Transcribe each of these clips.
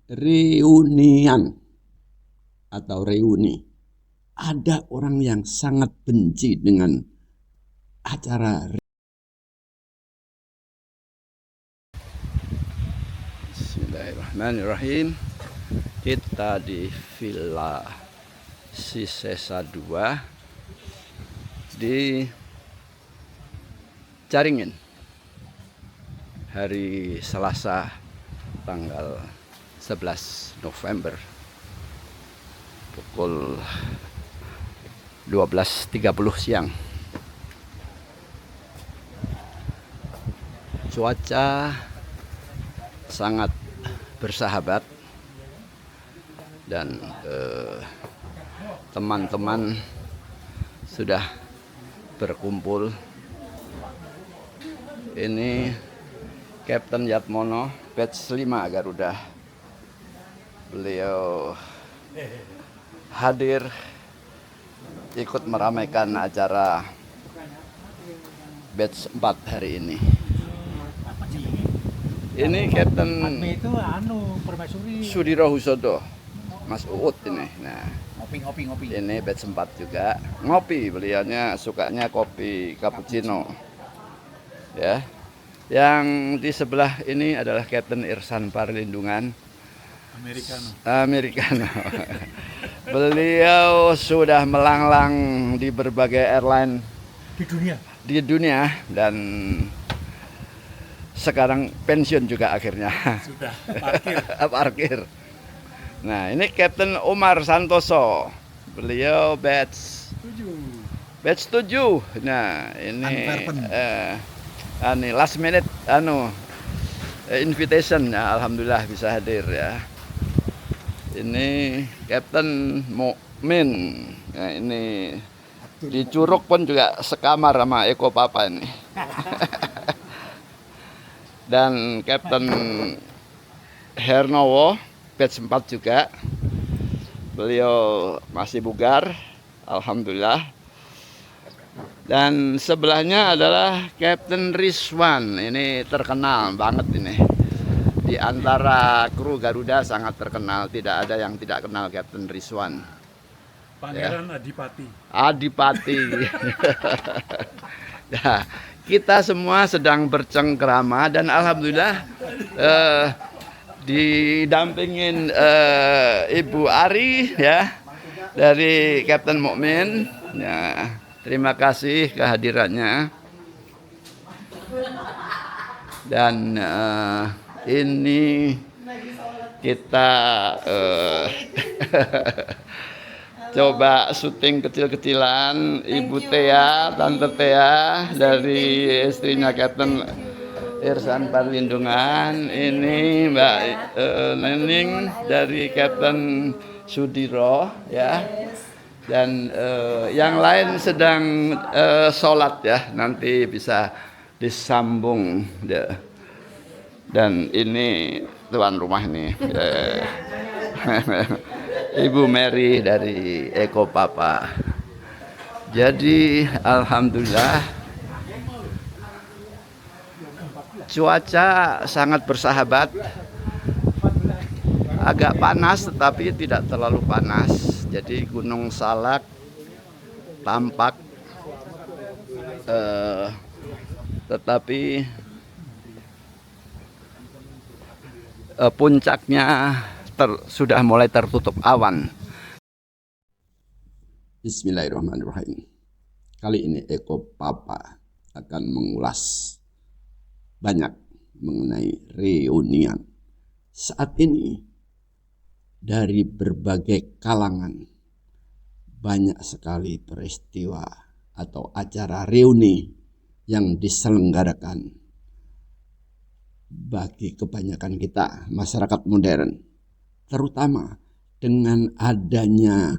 reunian atau reuni. Ada orang yang sangat benci dengan acara. Bismillahirrahmanirrahim. Kita di Villa Sisesa 2 di Caringin, hari Selasa tanggal 11 November pukul 12.30 siang. Cuaca sangat bersahabat dan teman-teman sudah berkumpul. Ini Kapten Yatmono, batch 5 Garuda. Beliau hadir ikut meramaikan acara batch 4 hari ini. Ini Kapten itu Permaisuri Sudiro Husodo, Mas Uut ini. Nah, ngopi. ini batch 4 juga. Ngopi, beliaunya sukanya kopi cappuccino. Ya. Yang di sebelah ini adalah Kapten Irsan Parlindungan, Americano. Beliau sudah melanglang di berbagai airline di dunia dan sekarang pensiun juga akhirnya. Sudah parkir. Nah, ini Kapten Umar Santoso. Beliau batch 7. Nah, ini last minute invitation ya, alhamdulillah bisa hadir ya. Ini Kapten Mukmin. Nah, ini di Curug pun juga sekamar sama Eko Papa ini. Dan Kapten Hernowo, batch 4 juga. Beliau masih bugar, alhamdulillah. Dan sebelahnya adalah Kapten Rizwan. Ini terkenal banget ini. Di antara kru Garuda sangat terkenal. Tidak ada yang tidak kenal Kapten Rizwan. Pangeran ya. Adipati. Nah, kita semua sedang bercengkrama dan alhamdulillah didampingin Ibu Ari ya dari Kapten Mukmin. Ya, terima kasih kehadirannya. Dan ini kita coba syuting kecil-kecilan. Ibu Tea, Tante Tea dari istrinya Kapten Irsan Parlindungan. Ini Mbak Nening dari Kapten Sudiro ya. Dan yang lain sedang sholat ya, nanti bisa disambung ya. Dan ini tuan rumah ini Ibu Mary dari Eko Papa. Jadi alhamdulillah cuaca sangat bersahabat. Agak panas tetapi tidak terlalu panas. Jadi Gunung Salak tampak tetapi puncaknya sudah mulai tertutup awan. Bismillahirrahmanirrahim. Kali ini Eko Papa akan mengulas banyak mengenai reunian. Saat ini dari berbagai kalangan banyak sekali peristiwa atau acara reuni yang diselenggarakan bagi kebanyakan kita masyarakat modern, terutama dengan adanya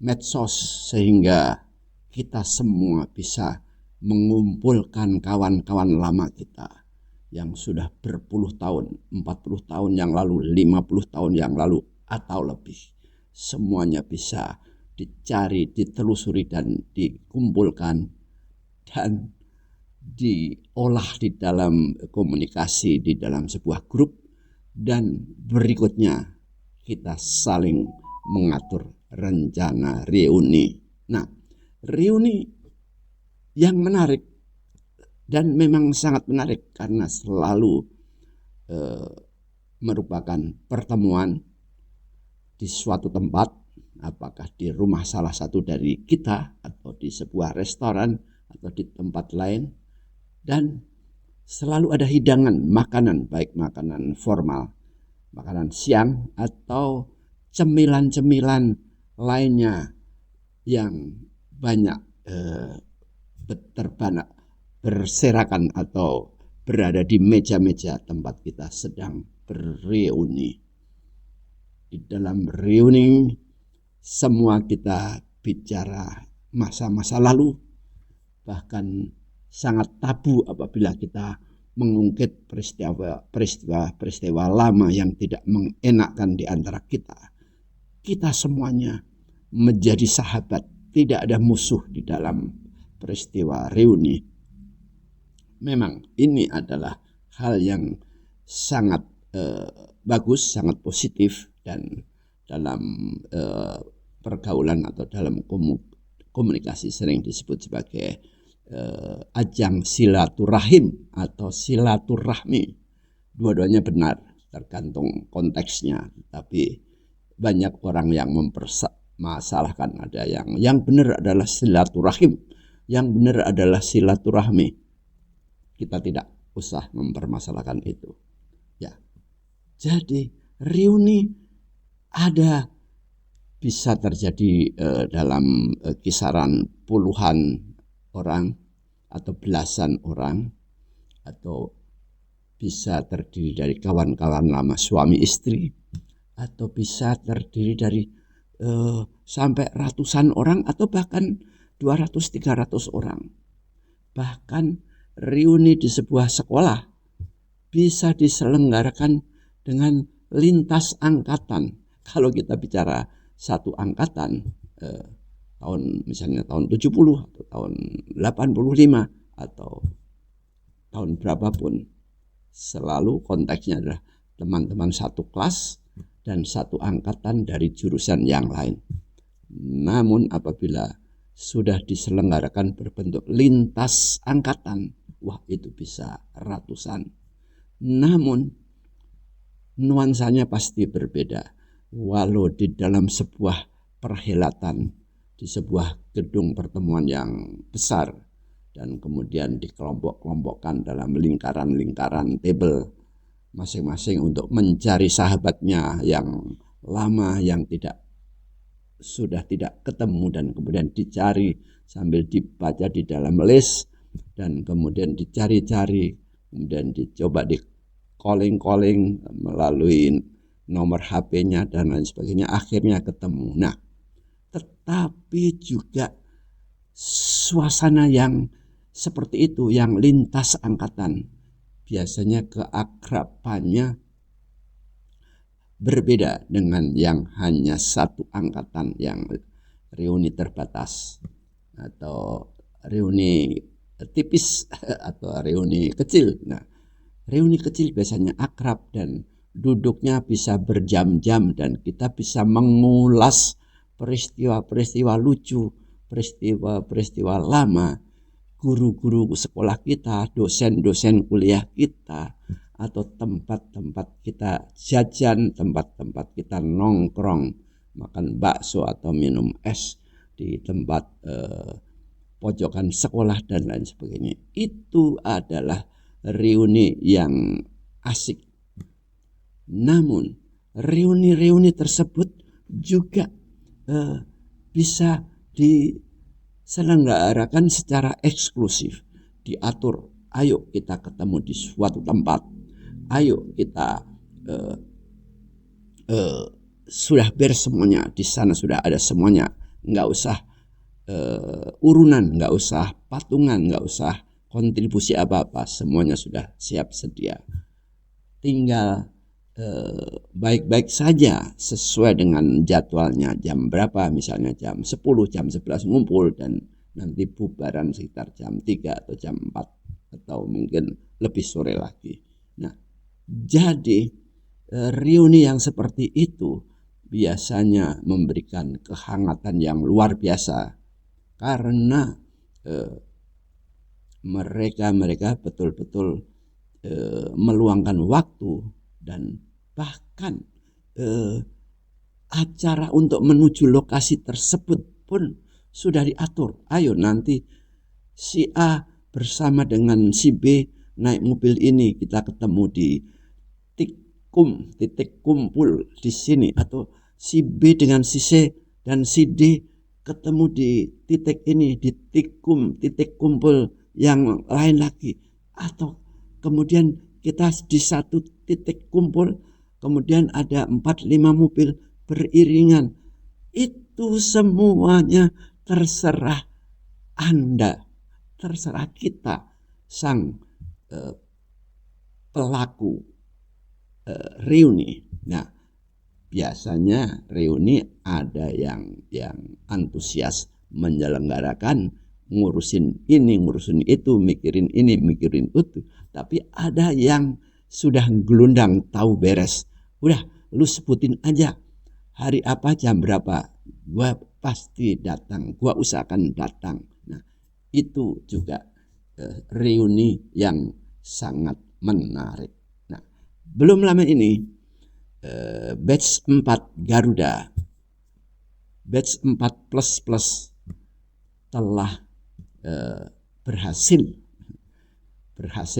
medsos sehingga kita semua bisa mengumpulkan kawan-kawan lama kita yang sudah berpuluh tahun, 40 tahun yang lalu, 50 tahun yang lalu atau lebih. Semuanya bisa dicari, ditelusuri dan dikumpulkan dan diolah di dalam komunikasi, di dalam sebuah grup dan berikutnya kita saling mengatur rencana reuni. Nah, reuni yang menarik dan memang sangat menarik karena selalu merupakan pertemuan di suatu tempat, apakah di rumah salah satu dari kita atau di sebuah restoran atau di tempat lain, dan selalu ada hidangan makanan, baik makanan formal, makanan siang atau cemilan-cemilan lainnya yang banyak berserakan atau berada di meja-meja tempat kita sedang bereuni. Di dalam reuni semua kita bicara masa-masa lalu, bahkan sangat tabu apabila kita mengungkit peristiwa lama yang tidak mengenakkan di antara kita. Kita semuanya menjadi sahabat, tidak ada musuh di dalam peristiwa reuni. Memang ini adalah hal yang sangat bagus, sangat positif, dan dalam pergaulan atau dalam komunikasi sering disebut sebagai ajang silaturahim atau silaturahmi. Dua-duanya benar, tergantung konteksnya. Tapi banyak orang yang mempermasalahkan, ada yang benar adalah silaturahim, yang benar adalah silaturahmi. Kita tidak usah mempermasalahkan itu. Ya, jadi reuni ada bisa terjadi dalam kisaran puluhan orang atau belasan orang, atau bisa terdiri dari kawan-kawan lama suami istri, atau bisa terdiri dari sampai ratusan orang atau bahkan 200-300 orang. Bahkan reuni di sebuah sekolah bisa diselenggarakan dengan lintas angkatan. Kalau kita bicara satu angkatan, misalnya tahun 70 atau tahun 85 atau tahun berapapun, selalu konteksnya adalah teman-teman satu kelas dan satu angkatan dari jurusan yang lain. Namun apabila sudah diselenggarakan berbentuk lintas angkatan, wah itu bisa ratusan. Namun nuansanya pasti berbeda. Walau di dalam sebuah perhelatan, di sebuah gedung pertemuan yang besar, dan kemudian dikelompok-kelompokkan dalam lingkaran-lingkaran table masing-masing untuk mencari sahabatnya yang lama yang sudah tidak ketemu, dan kemudian dicari sambil dibaca di dalam list, dan kemudian dicari-cari, kemudian dicoba di calling melalui nomor HP-nya dan lain sebagainya, akhirnya ketemu. Nah, tetapi juga suasana yang seperti itu, yang lintas angkatan, biasanya keakrabannya berbeda dengan yang hanya satu angkatan yang reuni terbatas atau reuni tipis atau reuni kecil. Nah, reuni kecil biasanya akrab dan duduknya bisa berjam-jam, dan kita bisa mengulas peristiwa-peristiwa lucu, peristiwa-peristiwa lama, guru-guru sekolah kita, dosen-dosen kuliah kita, atau tempat-tempat kita jajan, tempat-tempat kita nongkrong, makan bakso atau minum es di tempat pojokan sekolah dan lain sebagainya. Itu adalah reuni yang asik. Namun reuni-reuni tersebut juga bisa diselenggarakan secara eksklusif, diatur. Ayo kita ketemu di suatu tempat, ayo kita sudah beres semuanya, di sana sudah ada semuanya, nggak usah urunan, nggak usah patungan, nggak usah kontribusi apa-apa, semuanya sudah siap sedia. Tinggal baik-baik saja sesuai dengan jadwalnya, jam berapa, misalnya jam 10, jam 11 ngumpul, dan nanti bubaran sekitar jam 3 atau jam 4 atau mungkin lebih sore lagi. Nah, jadi reuni yang seperti itu biasanya memberikan kehangatan yang luar biasa karena mereka betul-betul meluangkan waktu dan bahkan acara untuk menuju lokasi tersebut pun sudah diatur. Ayo nanti si A bersama dengan si B naik mobil ini, kita ketemu di titik kumpul di sini, atau si B dengan si C dan si D ketemu di titik ini, di titik kumpul yang lain lagi, atau kemudian kita di satu titik kumpul kemudian ada 4-5 mobil beriringan. Itu semuanya terserah Anda, terserah kita sang pelaku reuni. Nah, biasanya reuni ada yang antusias menyelenggarakan, ngurusin ini, ngurusin itu, mikirin ini, mikirin itu. Tapi ada yang sudah gelundang tahu beres. Udah, lu sebutin aja hari apa, jam berapa, gua pasti datang, gua usahakan datang. Nah, itu juga reuni yang sangat menarik. Nah, belum lama ini batch 4 Garuda, batch 4 plus telah berhasil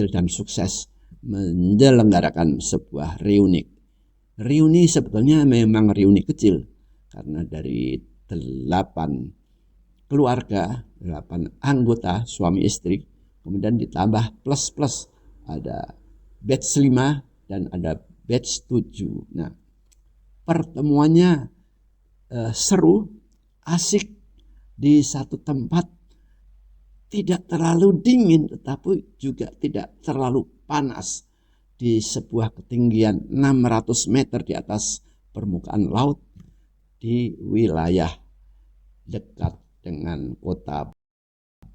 dan sukses menyelenggarakan sebuah reuni. Reuni sebetulnya memang reuni kecil karena dari 8 keluarga, 8 anggota suami istri, kemudian ditambah plus ada batch 5 dan ada batch 7. Nah, pertemuannya seru, asik di satu tempat, tidak terlalu dingin tetapi juga tidak terlalu panas, di sebuah ketinggian 600 meter di atas permukaan laut di wilayah dekat dengan kota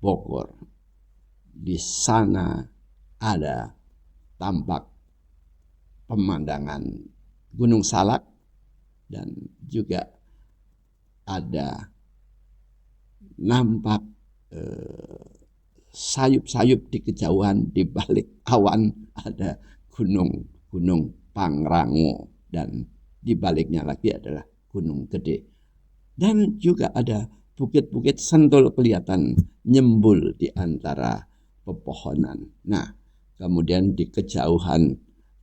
Bogor. Di sana ada tampak pemandangan Gunung Salak dan juga ada nampak sayup-sayup di kejauhan, di balik awan ada gunung Pangrango dan di baliknya lagi adalah Gunung Gede. Dan juga ada bukit-bukit Sentul kelihatan nyembul di antara pepohonan. Nah, kemudian di kejauhan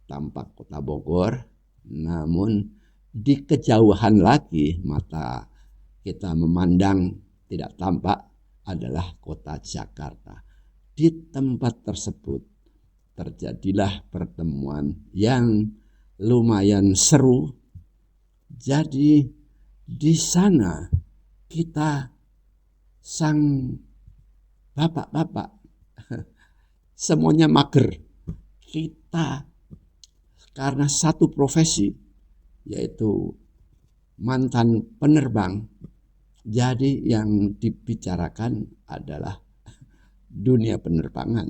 tampak kota Bogor, namun di kejauhan lagi mata kita memandang tidak tampak adalah kota Jakarta. Di tempat tersebut terjadilah pertemuan yang lumayan seru. Jadi di sana kita sang bapak-bapak semuanya mager. Kita karena satu profesi yaitu mantan penerbang, jadi yang dibicarakan adalah dunia penerbangan,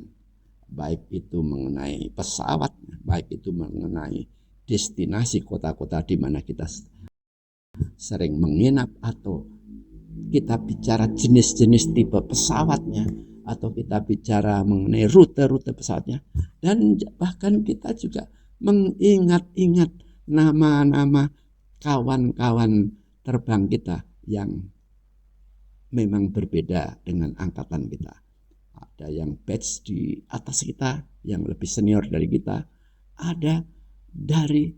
baik itu mengenai pesawat, baik itu mengenai destinasi kota-kota di mana kita sering menginap, atau kita bicara jenis-jenis tipe pesawatnya, atau kita bicara mengenai rute-rute pesawatnya, dan bahkan kita juga mengingat-ingat nama-nama kawan-kawan terbang kita yang memang berbeda dengan angkatan kita. Ada yang batch di atas kita, yang lebih senior dari kita. Ada dari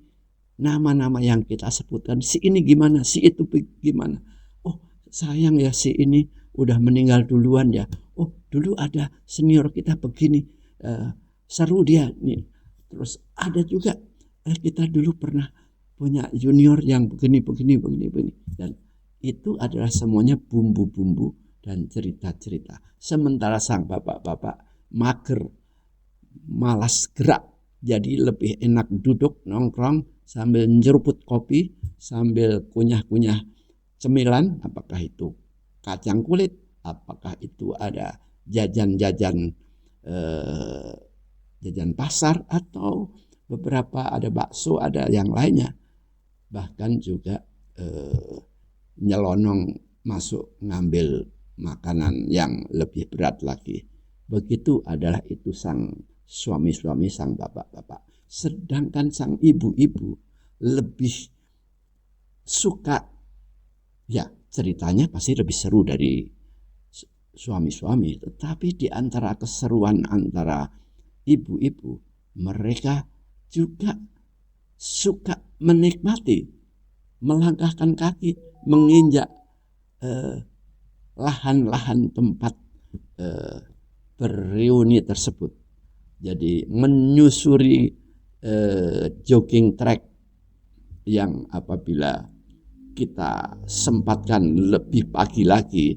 nama-nama yang kita sebutkan, si ini gimana, si itu gimana. Oh sayang ya, si ini udah meninggal duluan ya. Oh dulu ada senior kita begini, seru dia nih. Terus ada juga kita dulu pernah punya junior yang begini. Dan itu adalah semuanya bumbu-bumbu dan cerita-cerita. Sementara sang bapak-bapak mager, malas gerak, jadi lebih enak duduk nongkrong sambil nyeruput kopi, sambil kunyah-kunyah cemilan, apakah itu kacang kulit, apakah itu ada jajan pasar, atau beberapa ada bakso, ada yang lainnya. Bahkan juga nyelonong masuk ngambil makanan yang lebih berat lagi. Begitu adalah itu sang suami-suami, sang bapak-bapak. Sedangkan sang ibu-ibu lebih suka, ya ceritanya pasti lebih seru dari suami-suami. Tetapi di antara keseruan antara ibu-ibu, mereka juga suka menikmati, melangkahkan kaki, menginjak lahan-lahan tempat berreuni tersebut. Jadi menyusuri jogging track yang apabila kita sempatkan lebih pagi lagi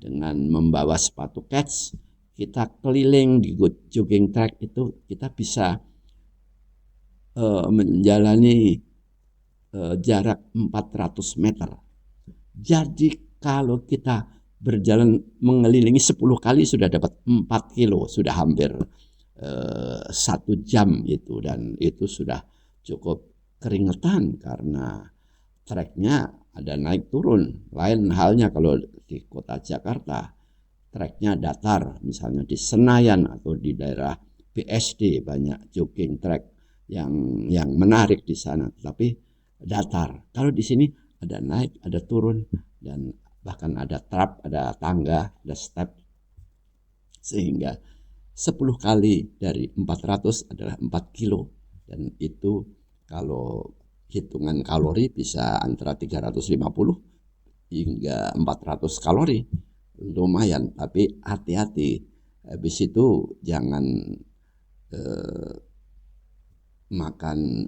dengan membawa sepatu kets, kita keliling di jogging track itu, kita bisa menjalani jarak 400 meter. Jadi kalau kita berjalan mengelilingi 10 kali sudah dapat 4 kilo, sudah hampir 1 jam itu, dan itu sudah cukup keringetan karena treknya ada naik turun. Lain halnya kalau di kota Jakarta, treknya datar, misalnya di Senayan atau di daerah BSD banyak jogging track yang menarik di sana, tapi datar. Kalau di sini ada naik, ada turun, dan bahkan ada trap, ada tangga, ada step, sehingga 10 kali dari 400 adalah 4 kilo, dan itu kalau hitungan kalori bisa antara 350 hingga 400 kalori, lumayan. Tapi hati-hati, habis itu jangan makan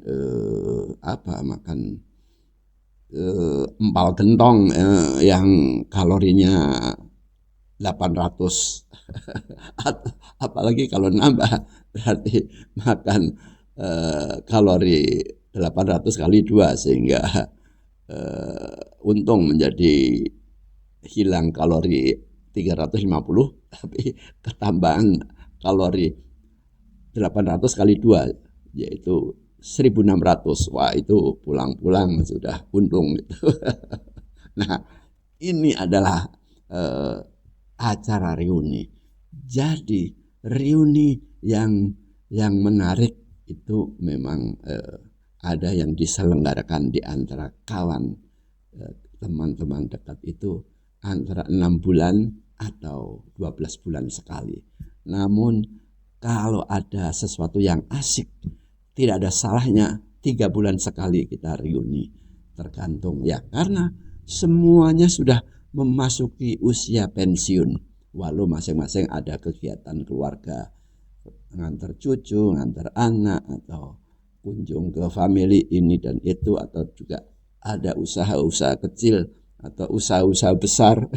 empal gentong yang kalorinya 800 apalagi kalau nambah berarti makan kalori 800 kali 2, sehingga untung menjadi hilang kalori 350, tapi ketambahan kalori 800 kali 2 yaitu 1600. Wah, itu pulang-pulang sudah untung gitu. Nah, ini adalah acara reuni. Jadi reuni yang menarik itu memang ada yang diselenggarakan di antara kawan, teman-teman dekat itu antara 6 bulan atau 12 bulan sekali. Namun kalau ada sesuatu yang asik, tidak ada salahnya 3 bulan sekali kita reuni. Tergantung ya, karena semuanya sudah memasuki usia pensiun. Walau masing-masing ada kegiatan keluarga, ngantar cucu, ngantar anak, atau kunjung ke family ini dan itu, atau juga ada usaha-usaha kecil atau usaha-usaha besar.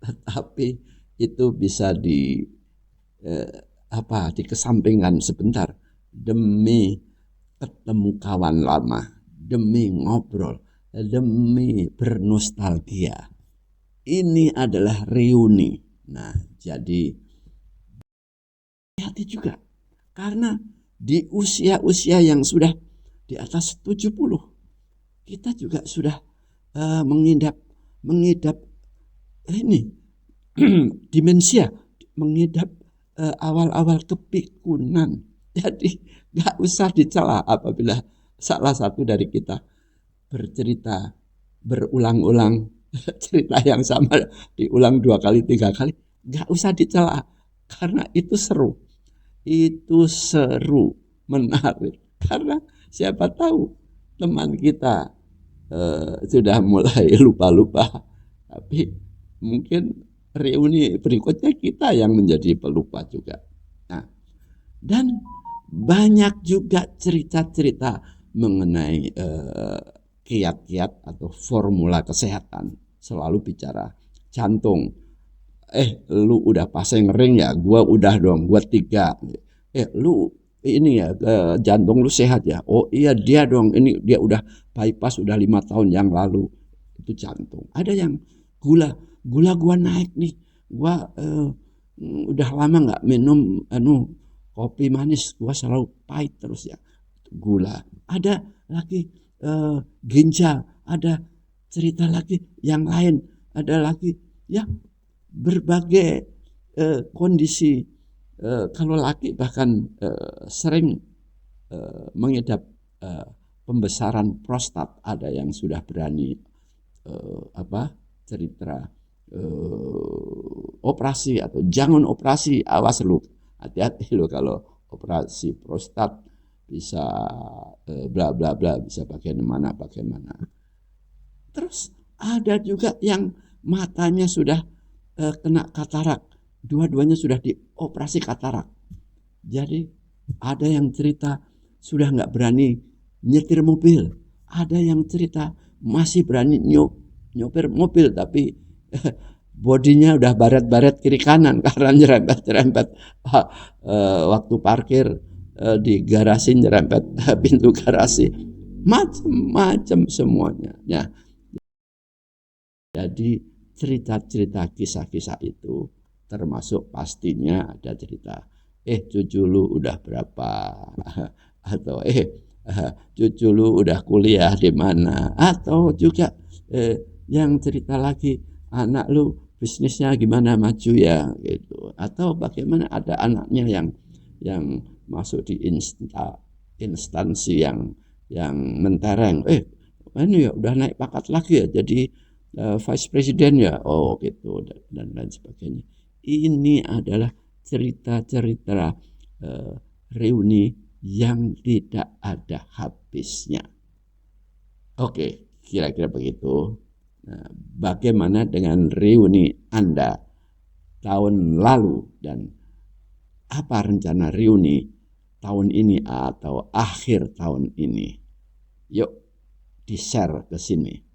Tetapi itu bisa dikesampingkan sebentar demi ketemu kawan lama, demi ngobrol, demi bernostalgia. Ini adalah reuni. Nah, jadi hati juga, karena di usia-usia yang sudah di atas 70, kita juga sudah mengidap ini demensia, mengidap awal-awal kepikunan. Jadi gak usah dicela apabila salah satu dari kita bercerita berulang-ulang cerita yang sama diulang 2 kali 3 kali, gak usah dicela, karena itu seru, menarik. Karena siapa tahu teman kita sudah mulai lupa-lupa, tapi mungkin reuni berikutnya kita yang menjadi pelupa juga. Nah, dan banyak juga cerita-cerita mengenai kiat-kiat atau formula kesehatan. Selalu bicara jantung. Lu udah pasang ring ya? Gua udah dong, gua 3. Lu ini ya, jantung lu sehat ya? Oh iya, dia dong, ini dia udah bypass udah 5 tahun yang lalu. Itu jantung. Ada yang gula gua naik nih. Gua udah lama nggak minum kopi manis, gua selalu pahit terus ya. gula, ada lagi ginjal, ada cerita lagi yang lain, ada lagi ya berbagai kondisi. Kalau laki bahkan sering mengidap pembesaran prostat, ada yang sudah berani cerita operasi atau jangan operasi, awas lu, hati-hati lu kalau operasi prostat bisa bla bla bla, bisa bagaimana. Terus ada juga yang matanya sudah kena katarak, dua-duanya sudah dioperasi katarak. Jadi ada yang cerita sudah nggak berani nyetir mobil, ada yang cerita masih berani nyopir mobil tapi bodinya udah baret-baret kiri kanan karena nyerempet waktu parkir di garasi, nyerempet pintu garasi, macam-macam semuanya. Ya, jadi cerita-cerita kisah-kisah itu termasuk pastinya ada cerita cucu lu udah berapa, atau cucu lu udah kuliah di mana, atau juga yang cerita lagi anak lu bisnisnya gimana, maju ya gitu, atau bagaimana ada anaknya yang masuk di instansi yang mentereng, ini ya udah naik pangkat lagi ya jadi vice president ya, oh gitu, dan lain sebagainya. Ini adalah cerita-cerita reuni yang tidak ada habisnya. Oke, kira-kira begitu. Nah, bagaimana dengan reuni Anda tahun lalu, dan apa rencana reuni tahun ini atau akhir tahun ini? Yuk, di-share ke sini.